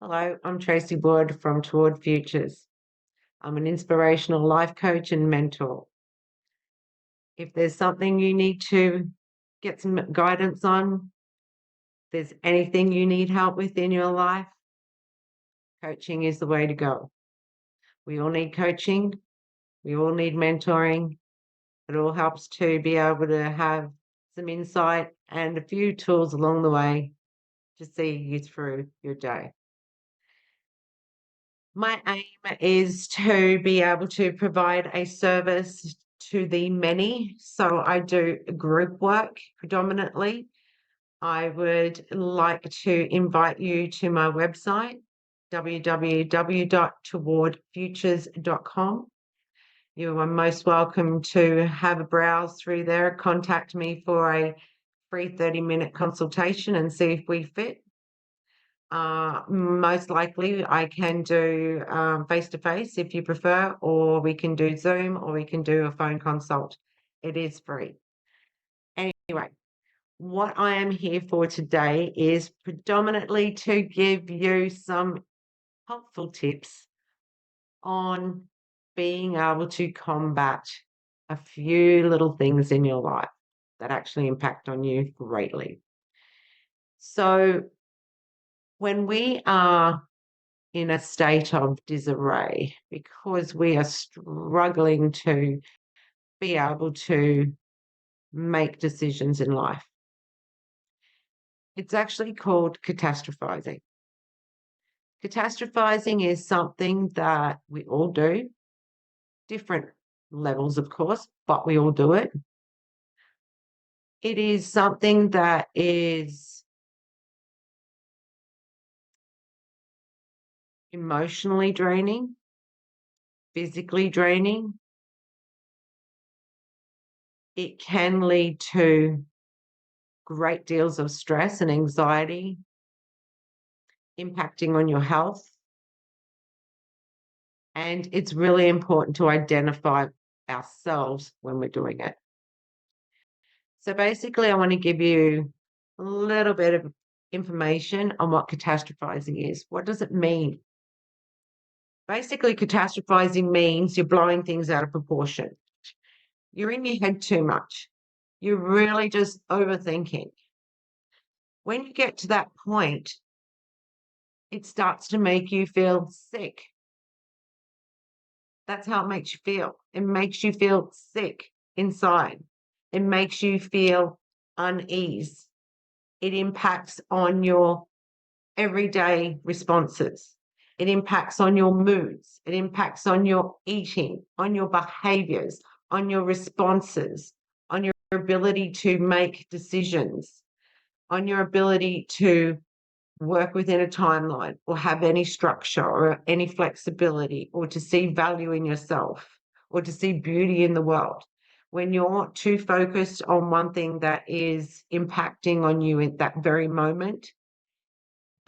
Hello, I'm Tracey from ToWard Futures. I'm an inspirational life coach and mentor. If there's something you need to get some guidance on, if there's anything you need help with in your life, coaching is the way to go. We all need coaching. We all need mentoring. It all helps to be able to have some insight and a few tools along the way to see you through your day. My aim is to be able to provide a service to the many. So I do group work predominantly. I would like to invite you to my website, www.towardfutures.com. You are most welcome to have a browse through there, contact me for a free 30-minute consultation and see if we fit. Most likely I can do face-to-face if you prefer, or we can do Zoom, or we can do a phone consult. It is free. Anyway, what I am here for today is predominantly to give you some helpful tips on being able to combat a few little things in your life that actually impact on you greatly. So when we are in a state of disarray because we are struggling to be able to make decisions in life, it's actually called catastrophizing. Catastrophizing is something that we all do, different levels, of course, but we all do it. It is something that is emotionally draining, physically draining. It can lead to great deals of stress and anxiety, impacting on your health. And it's really important to identify ourselves when we're doing it. So basically, I want to give you a little bit of information on what catastrophizing is. What does it mean? Basically, catastrophizing means you're blowing things out of proportion. You're in your head too much. You're really just overthinking. When you get to that point, it starts to make you feel sick. That's how it makes you feel. It makes you feel sick inside. It makes you feel unease. It impacts on your everyday responses. It impacts on your moods. It impacts on your eating, on your behaviors, on your responses, on your ability to make decisions, on your ability to work within a timeline or have any structure or any flexibility or to see value in yourself or to see beauty in the world. When you're too focused on one thing that is impacting on you at that very moment,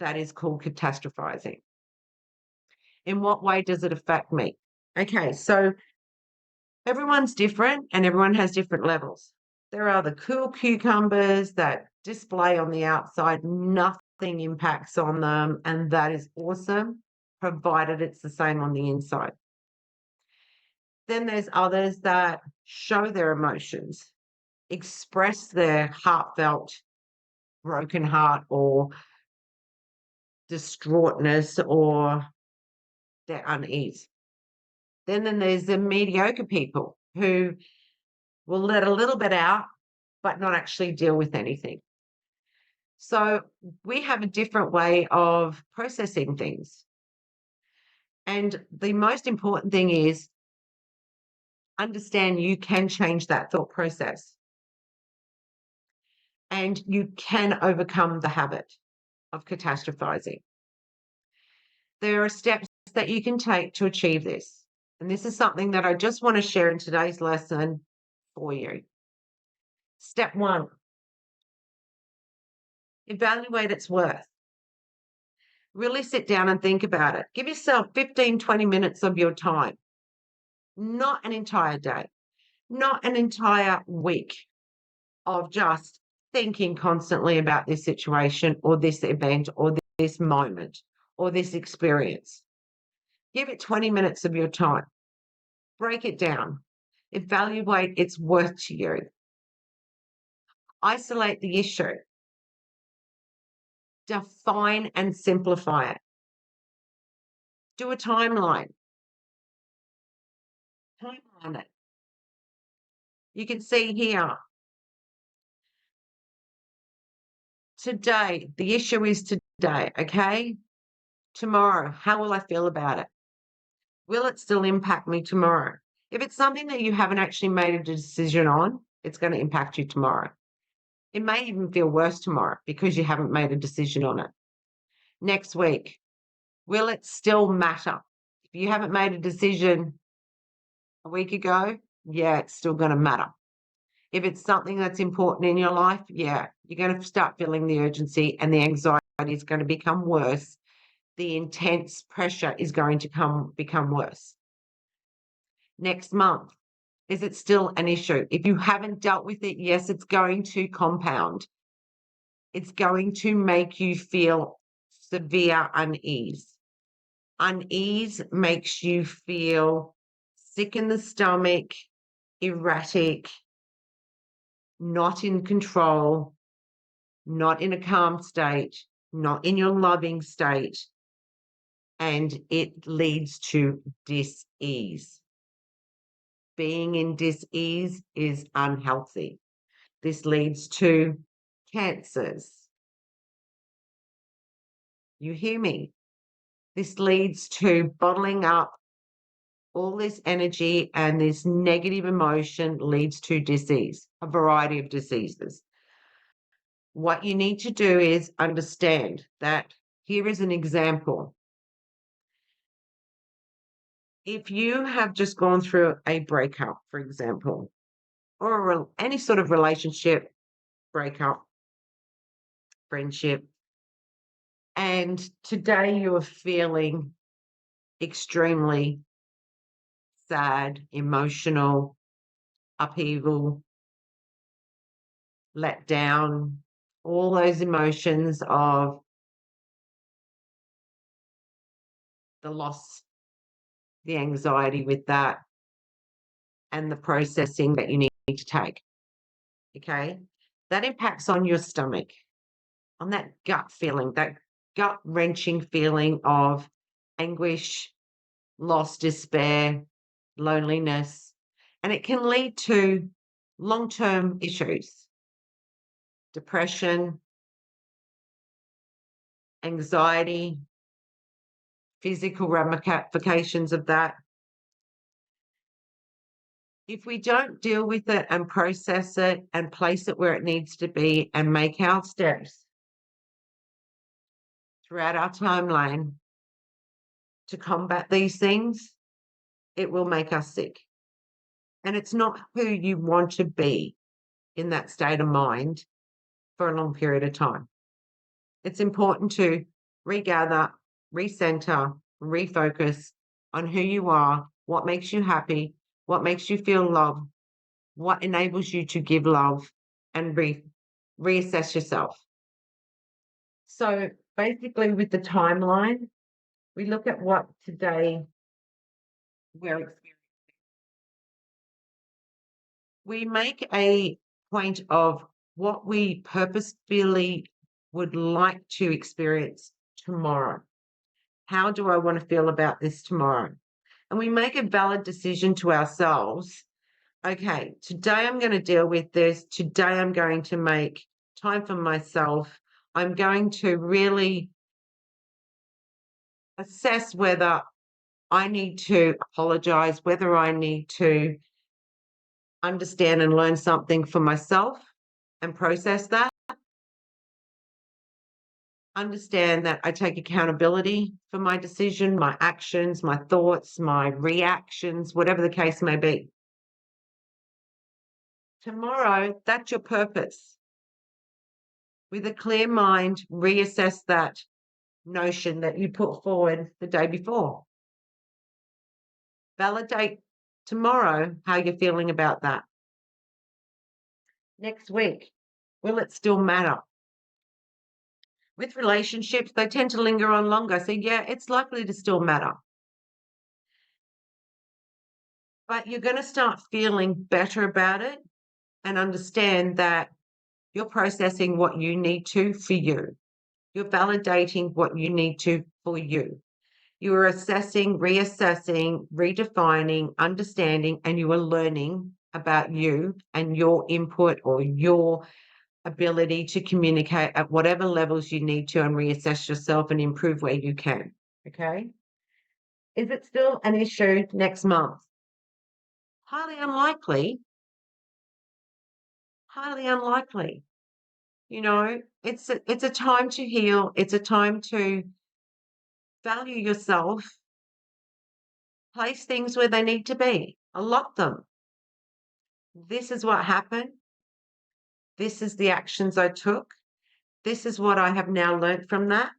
that is called catastrophizing. In what way does it affect me? Okay, so everyone's different and everyone has different levels. There are the cool cucumbers that display on the outside, nothing impacts on them, and that is awesome, provided it's the same on the inside. Then there's others that show their emotions, express their heartfelt broken heart or distraughtness or their unease. Then there's the mediocre people who will let a little bit out, but not actually deal with anything. So we have a different way of processing things. And the most important thing is understand you can change that thought process. And you can overcome the habit of catastrophizing. There are steps that you can take to achieve this. And this is something that I just want to share in today's lesson for you. Step 1, evaluate its worth. Really sit down and think about it. Give yourself 15, 20 minutes of your time, not an entire day, not an entire week of just thinking constantly about this situation or this event or this moment or this experience? Give it 20 minutes of your time. Break it down. Evaluate its worth to you. Isolate the issue. Define and simplify it. Do a timeline. Timeline it. You can see here. Today, the issue is today, okay? Tomorrow, how will I feel about it? Will it still impact me tomorrow? If it's something that you haven't actually made a decision on, it's going to impact you tomorrow. It may even feel worse tomorrow because you haven't made a decision on it. Next week, will it still matter? If you haven't made a decision a week ago, yeah, it's still going to matter. If it's something that's important in your life, yeah, you're going to start feeling the urgency and the anxiety is going to become worse. The intense pressure is going to become worse. Next month, is it still an issue? If you haven't dealt with it, yes, it's going to compound. It's going to make you feel severe unease. Unease makes you feel sick in the stomach, erratic, not in control, not in a calm state, not in your loving state, and it leads to dis-ease. Being in dis-ease is unhealthy. This leads to cancers. You hear me? This leads to bottling up all this energy, and this negative emotion leads to disease, a variety of diseases. What you need to do is understand that here is an example. If you have just gone through a breakup, for example, or any sort of relationship breakup, friendship, and today you are feeling extremely sad, emotional, upheaval, let down, all those emotions of the loss, the anxiety with that, and the processing that you need to take. Okay? That impacts on your stomach, on that gut feeling, that gut wrenching feeling of anguish, loss, despair, loneliness, and it can lead to long-term issues, depression, anxiety, physical ramifications of that. If we don't deal with it and process it and place it where it needs to be and make our steps throughout our timeline to combat these things, it will make us sick. And it's not who you want to be in that state of mind for a long period of time. It's important to regather, recenter, refocus on who you are, what makes you happy, what makes you feel love, what enables you to give love, and reassess yourself. So basically with the timeline, we look at what today we're experiencing. We make a point of what we purposefully would like to experience tomorrow. How do I want to feel about this tomorrow? And we make a valid decision to ourselves. Okay, today I'm going to deal with this. Today I'm going to make time for myself. I'm going to really assess whether I need to apologize, whether I need to understand and learn something for myself and process that. Understand that I take accountability for my decision, my actions, my thoughts, my reactions, whatever the case may be. Tomorrow, that's your purpose. With a clear mind, reassess that notion that you put forward the day before. Validate tomorrow how you're feeling about that. Next week, will it still matter? With relationships, they tend to linger on longer. So, yeah, it's likely to still matter. But you're going to start feeling better about it and understand that you're processing what you need to for you. You're validating what you need to for you. You are assessing, reassessing, redefining, understanding, and you are learning about you and your input or your ability to communicate at whatever levels you need to and reassess yourself and improve where you can. Okay. Is it still an issue next month? Highly unlikely. Highly unlikely. It's a time to heal. It's a time to value yourself, place things where they need to be, allot them. This is what happened. This is the actions I took. This is what I have now learned from that.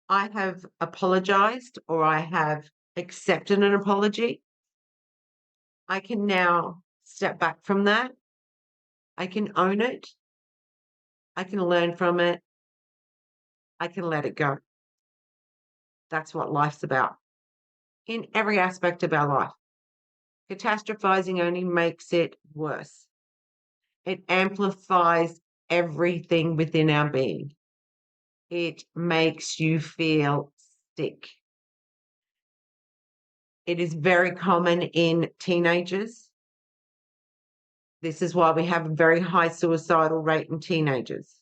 I have apologized or I have accepted an apology. I can now step back from that. I can own it. I can learn from it. I can let it go. That's what life's about in every aspect of our life. Catastrophizing only makes it worse. It amplifies everything within our being. It makes you feel sick. It is very common in teenagers. This is why we have a very high suicidal rate in teenagers.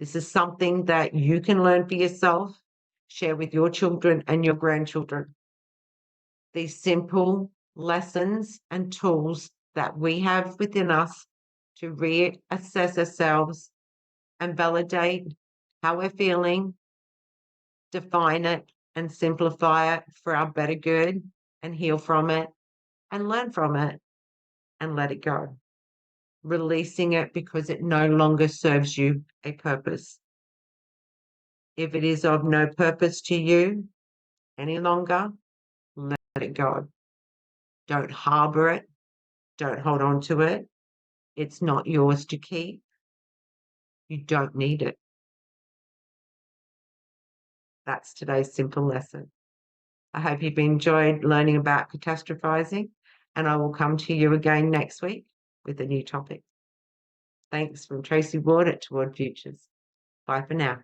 This is something that you can learn for yourself, share with your children and your grandchildren. These simple lessons and tools that we have within us to reassess ourselves and validate how we're feeling, define it and simplify it for our better good and heal from it and learn from it and let it go. Releasing it because it no longer serves you a purpose. If it is of no purpose to you any longer, let it go. Don't harbor it. Don't hold on to it. It's not yours to keep. You don't need it. That's today's simple lesson. I hope you've enjoyed learning about catastrophizing, and I will come to you again next week with a new topic. Thanks from Tracey Ward at ToWard Futures. Bye for now.